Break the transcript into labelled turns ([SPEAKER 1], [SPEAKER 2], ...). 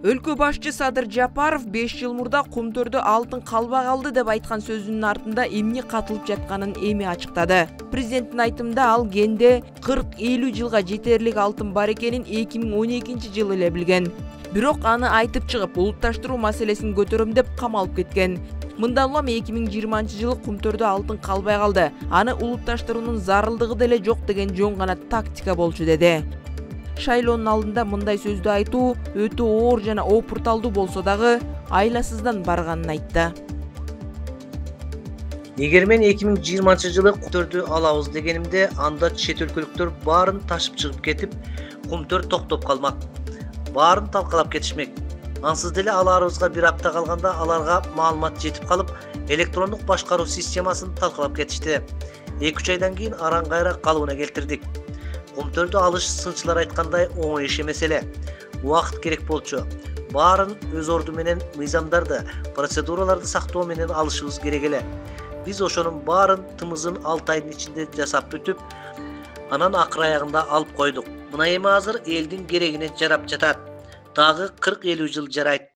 [SPEAKER 1] Өлкө башчы Садыр Жапаров 5 жыл мурда Кумтөрдө алтын калбак алды деп айткан сөзүнүн артында эмне катылып жатканын эми ачыктады. Президенттин айтымында ал кенде 40-50 жылга жетерлик алтын бар экенин 2012 жылы эле билген. Бирок аны айтып чыгып, улутташтыруу маселесин көтөрөм деп камалып кеткен. Мындан улам 2020 жылы Кумтөрдө алтын калбай калды. Аны улутташтыруунун зарылдыгы деле жок деген жөн гана тактика болчу деди. Шайлоонун алдында мындай сөздү айтуу өтө оор жана опурталдуу болсо дагы айласыздан барганын айтты.
[SPEAKER 2] Эгер мен 2020 жылы Кумтөрдү алабыз дегенимде, анда чет өлкөлүктөр баарын ташып чыгып кетип, Кумтөр токтоп калмак. Баарын талкалап кетишмек. Ансыз деле аларыбызга бир апта калганда аларга маалымат жетип калып, электрондук башкаруу системасын талкалап кетишти. 2-3 айдан кийин аран кайра калыбына келтирдик. Кумтөрдү алыш сынчылар айткандай оңой иш эмес эле. Убакыт керек болчу. Баарын өз орду менен мыйзамдарды, процедураларды сактоо менен алышыбыз керек эле. Биз ошонун баарын тымызын 6 айдын ичинде жасап бүтүп, анан акыр аягында алып койдук. Мына эми азыр элдин керегине жарап жатат. Дагы 40-50 жыл жарайт.